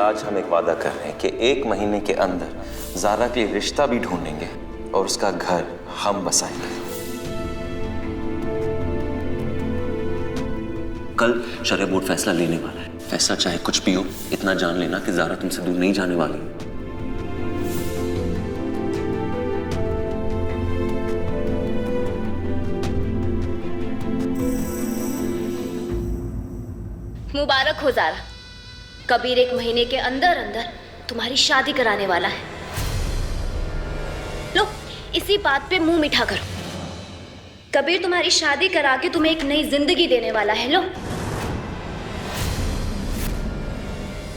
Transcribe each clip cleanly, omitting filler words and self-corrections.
आज हम एक वादा कर रहे हैं कि 1 महीने के अंदर ज़ारा के लिए रिश्ता भी ढूंढेंगे और उसका घर हम बसाएंगे। कल शरिया बोर्ड फैसला लेने वाला है। फैसला चाहे कुछ भी हो, इतना जान लेना कि ज़ारा तुमसे दूर नहीं जाने वाली। मुबारक हो ज़ारा, कबीर 1 महीने के अंदर अंदर तुम्हारी शादी कराने वाला है। लो, इसी बात पे मुंह मीठा करो। कबीर तुम्हारी शादी करा के तुम्हें एक नई जिंदगी देने वाला है। लो,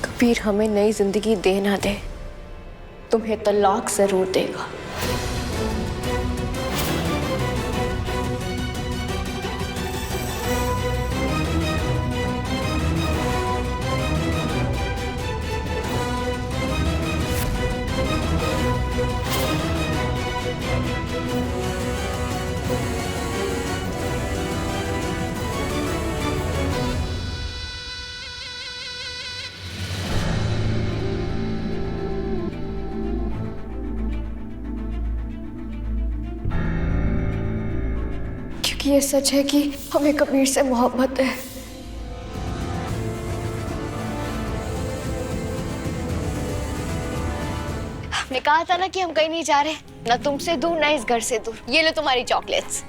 कबीर हमें नई जिंदगी दे ना दे, तुम्हें तलाक जरूर देगा। क्योंकि ये सच है कि हमें कबीर से मोहब्बत है। हमने कहा था ना कि हम कहीं नहीं जा रहे, ना तुमसे दूर ना इस घर से दूर। ये लो तुम्हारी चॉकलेट्स।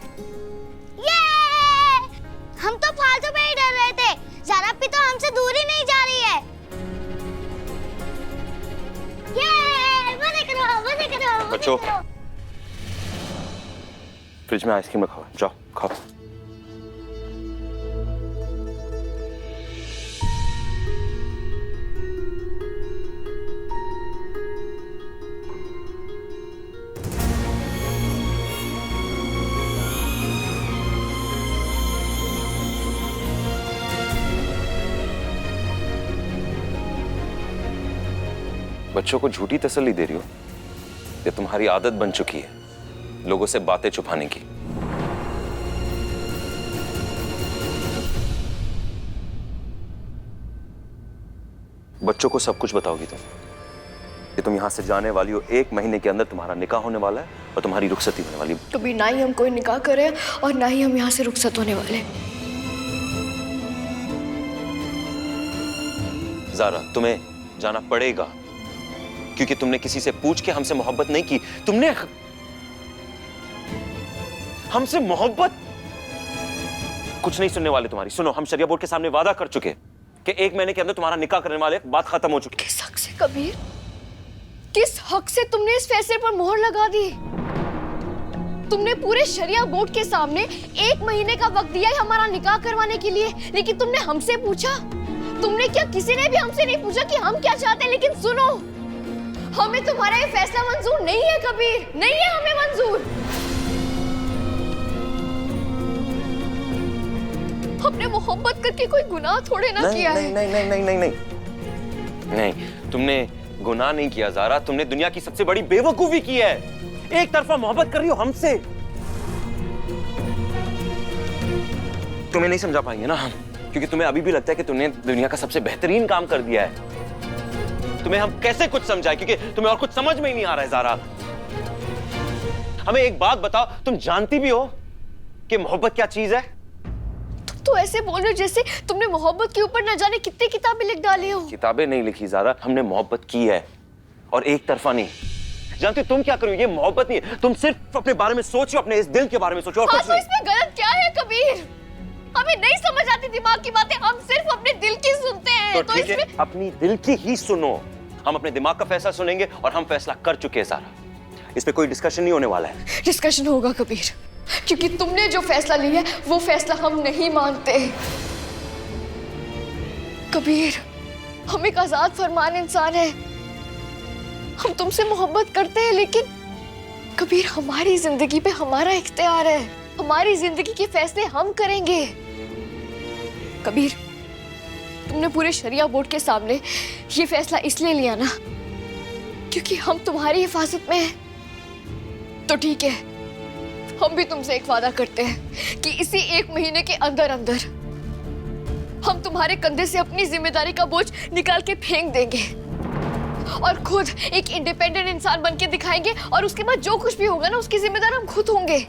हम तो फालतू में ही डर रहे थे। ज़ारा भी तो हमसे दूर ही नहीं जा रही है। मजे करो, मजे करो। बच्चों, फ्रिज में आइसक्रीम रखा हुआ है, जाओ खाओ। बच्चों को झूठी तसल्ली दे रही हो? ये तुम्हारी आदत बन चुकी है लोगों से बातें छुपाने की। बच्चों को सब कुछ बताओगी तुम कि तुम यहां से जाने वाली हो। 1 महीने के अंदर तुम्हारा निकाह होने वाला है और तुम्हारी रुखसती होने वाली है। कभी ना ही हम कोई निकाह करें और ना ही हम यहाँ से रुखसत होने वाले। ज़ारा, तुम्हें जाना पड़ेगा क्योंकि तुमने किसी से पूछ के हमसे मोहब्बत नहीं की। तुमने हमसे मोहब्बत कुछ नहीं सुनने वाले तुम्हारी। सुनो, हम शरिया बोर्ड के सामने वादा कर चुके कि 1 महीने के अंदर तुम्हारा निकाह करने वाले, बात खत्म हो चुकी। किस हक से कबीर, किस हक से तुमने इस फैसले पर मोहर लगा दी? तुमने पूरे शरिया बोर्ड के सामने 1 महीने का वक्त दिया है हमारा निकाह करवाने के लिए, लेकिन तुमने हमसे पूछा? तुमने क्या, किसी ने भी हमसे नहीं पूछा कि हम क्या चाहते हैं? लेकिन सुनो, हमें तुम्हारा ये फैसला मंजूर नहीं है कबीर, नहीं है हमें मंजूर। हमने मोहब्बत करके कोई गुनाह थोड़े ना किया है। नहीं नहीं नहीं नहीं नहीं नहीं, तुमने गुनाह नहीं किया ज़ारा, तुमने दुनिया की सबसे बड़ी बेवकूफी की है। एक तरफा मोहब्बत कर रही हो हमसे। तुम्हें नहीं समझा पाएंगे ना हम, क्योंकि तुम्हें अभी भी लगता है कि तुमने दुनिया का सबसे बेहतरीन काम कर दिया है। तुम्हें हम कैसे कुछ समझाएं, क्योंकि तुम्हें और कुछ समझ में ही नहीं आ रहा है ज़ारा। हमें एक बात बताओ, तुम जानती भी हो कि मोहब्बत क्या चीज है? तो ऐसे बोल रहे हो जैसे तुमने मोहब्बत के ऊपर न जाने कितनी किताबें लिख डाली हो। किताबें नहीं लिखी ज़ारा, हमने मोहब्बत की है और एक तरफा नहीं। जानती हो तुम क्या करो? ये मोहब्बत नहीं है, तुम सिर्फ अपने बारे में सोचो, अपने इस दिल के बारे में सोचो और कुछ तो नहीं। इसमें गलत क्या है कबीर? हमें नहीं समझ आती दिमाग की बातें, हम सिर्फ अपने दिल की सुनते हैं। तो ठीक है, अपनी दिल की ही सुनो। हम अपने दिमाग का फैसला सुनेंगे और हम फैसला कर चुके हैं ज़ारा। इस पे कोई डिस्कशन नहीं होने वाला है। डिस्कशन होगा कबीर, क्योंकि तुमने जो फैसला लिया है वो फैसला हम नहीं मानते। कबीर, हम एक आजाद फरमान इंसान है, हम तुमसे मोहब्बत करते हैं, लेकिन कबीर हमारी जिंदगी पे हमारा इख्तियार है, हमारी जिंदगी के फैसले हम करेंगे। कबीर, तुमने पूरे शरिया बोर्ड के सामने ये फैसला इसलिए लिया ना क्योंकि हम तुम्हारी हिफाजत में हैं। तो ठीक है, हम भी तुमसे एक वादा करते हैं कि इसी 1 महीने के अंदर अंदर हम तुम्हारे कंधे से अपनी जिम्मेदारी का बोझ निकाल के फेंक देंगे। और खुद एक इंडिपेंडेंट इंसान बन के दिखाएंगे और उसके बाद जो कुछ भी होगा ना उसकी जिम्मेदार हम खुद होंगे।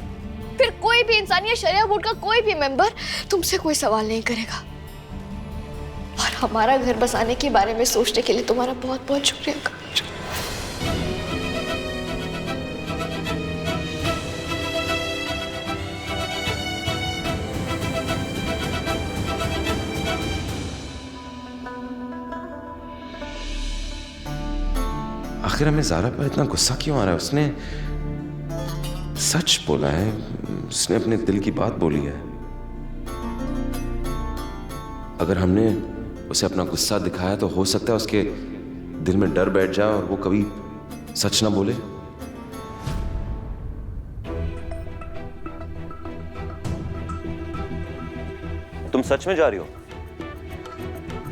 फिर कोई भी इंसान या शरिया बोर्ड का कोई भी मेंबर तुमसे कोई सवाल नहीं करेगा। और हमारा घर बसाने के बारे में सोचने के लिए तुम्हारा बहुत बहुत शुक्रिया कबीर। आखिर हमें ज़ारा पर इतना गुस्सा क्यों आ रहा है? उसने सच बोला है, उसने अपने दिल की बात बोली है। अगर हमने उसे अपना गुस्सा दिखाया तो हो सकता है उसके दिल में डर बैठ जाए और वो कभी सच ना बोले। तुम सच में जा रही हो?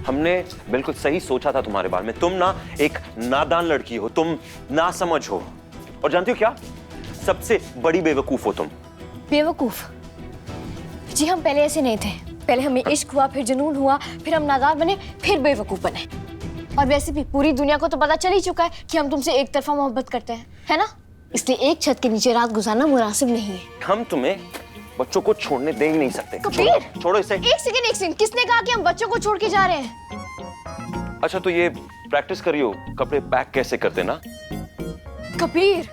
हमने बिल्कुल सही सोचा था तुम्हारे बारे में। तुम ना एक नादान लड़की हो, तुम ना समझ हो, और जानती हो क्या, सबसे बड़ी बेवकूफ हो तुम। बेवकूफ? जी हम पहले ऐसे नहीं थे। पहले हमें इश्क हुआ, फिर जुनून हुआ, फिर हम नादान बने, फिर बेवकूफ बने। और वैसे भी पूरी दुनिया को तो पता चल ही चुका है कि हम तुमसे एक तरफा मोहब्बत करते हैं, है ना? इसलिए एक छत के नीचे रात गुजारना मुनासिब नहीं है। हम तुम्हें बच्चों को छोड़ने दे ही नहीं सकते। कबीर, छोड़ो इसे। एक सेकंड, किसने कहा कि हम बच्चों को छोड़ के जा रहे हैं? अच्छा तो ये प्रैक्टिस करियो, कपड़े पैक कैसे करते ना। कबीर,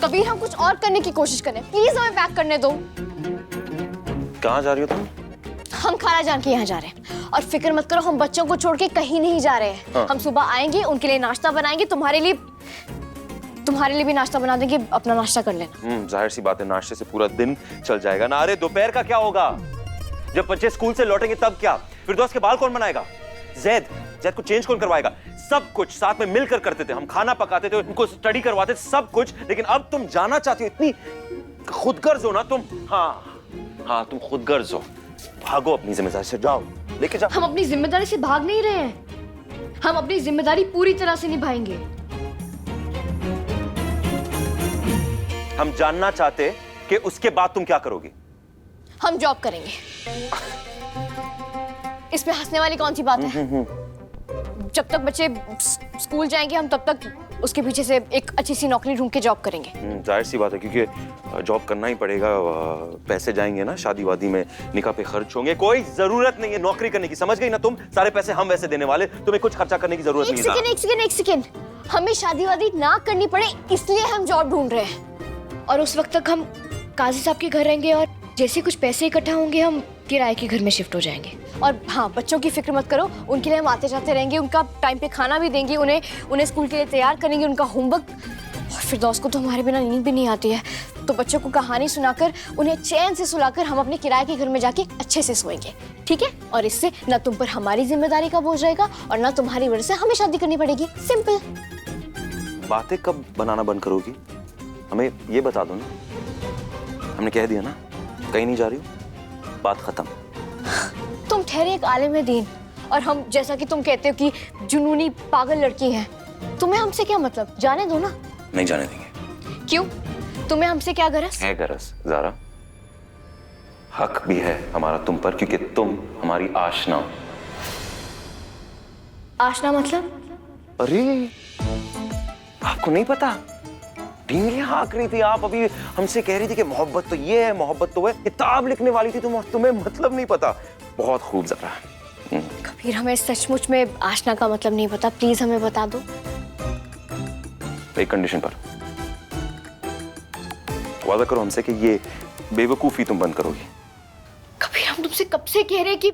कबीर हम कुछ और करने की कोशिश करें, प्लीज हमें पैक करने दो। कहाँ जा रही हो तुम? हम खाला जान के यहाँ जा रहे हैं, और फिक्र मत करो, हम बच्चों को छोड़ के कहीं नहीं जा रहे हैं। हाँ। हम सुबह आएंगे, उनके लिए नाश्ता बनाएंगे, तुम्हारे लिए भी नाश्ता बना देंगे, अपना नाश्ता कर लेना। जाहिर सी बात है, नाश्ते से पूरा दिन चल जाएगा ना। अरे दोपहर का क्या होगा? जब बच्चे स्कूल से लौटेंगे तब क्या? फिर दोस्त के बाल कौन बनाएगा? जैद को चेंज कौन करवाएगा? सब कुछ साथ में मिलकर करते थे। हम खाना पकाते थे, उनको स्टडी करवाते थे, सब कुछ। लेकिन अब तुम जाना चाहती हो, इतनी खुदगर्ज हो ना तुम। हाँ तुम खुदगर्ज हो। भागो अपनी जिम्मेदारी से, जाओ लेके जाओ। हम अपनी जिम्मेदारी से भाग नहीं रहे हैं, हम अपनी जिम्मेदारी पूरी तरह से निभाएंगे। हम जानना चाहते कि उसके बाद तुम क्या करोगी। हम जॉब करेंगे। इसमें हंसने वाली कौन सी बात है? जब तक बच्चे स्कूल जाएंगे हम तब तक उसके पीछे से एक अच्छी सी नौकरी ढूंढ के जॉब करेंगे। जाहिर सी बात है, क्योंकि जॉब करना ही पड़ेगा। पैसे जाएंगे ना शादी वादी में, निकाह पे खर्च होंगे। कोई जरूरत नहीं है नौकरी करने की, समझ गई ना तुम? सारे पैसे हम वैसे देने वाले, तुम्हें कुछ खर्चा करने की जरूरत नहीं है। एक सेकंड, हमें शादी वादी ना करनी पड़े इसलिए हम जॉब ढूंढ रहे हैं। और उस वक्त तक हम काजी साहब के घर रहेंगे, और जैसे कुछ पैसे इकट्ठा होंगे हम किराए के घर में शिफ्ट हो जाएंगे। और हाँ, बच्चों की फिक्र मत करो, उनके लिए हम आते जाते रहेंगे, उनका टाइम पे खाना भी देंगे, उन्हें स्कूल के लिए तैयार करेंगे, उनका होमवर्क। और फिर दोस्त को तो हमारे बिना नींद भी नहीं आती है, तो बच्चों को कहानी सुनाकर उन्हें चैन से सुलाकर हम अपने किराए के घर में जाके अच्छे से सोएंगे, ठीक है? और इससे न तुम पर हमारी जिम्मेदारी का बोझ रहेगा और न तुम्हारी वजह से हमें शादी करनी पड़ेगी। सिंपल। बातें कब बनाना बंद करोगी? हमें ये बता दो ना। हमने कह दिया ना, कहीं नहीं जा रही हो, बात खत्म। तुम ठहरे एक आलिम दीन, और हम जैसा कि तुम कहते हो कि जुनूनी पागल लड़की है। तुम्हें हमसे क्या मतलब? जाने दो ना। नहीं जाने देंगे। क्यों? तुम्हें हमसे क्या गरज है? गरज ज़ारा, हक भी है हमारा तुम पर, क्योंकि तुम हमारी आशना। आशना मतलब? अरे आपको नहीं पता? ढींगियां हाँक रही थी आप अभी, हमसे कह रही थी कि मोहब्बत तो ये है, मोहब्बत तो है। किताब लिखने वाली थी तुम, तुम्हें मतलब नहीं पता। बहुत खूब ज़ारा। कबीर, हमें सचमुच में आशना का मतलब नहीं पता, प्लीज हमें बता दो। एक कंडीशन पर। वादा करो हमसे कि ये बेवकूफी तुम बंद करोगी। कबीर, हम तुमसे कब से कह रहे हैं कि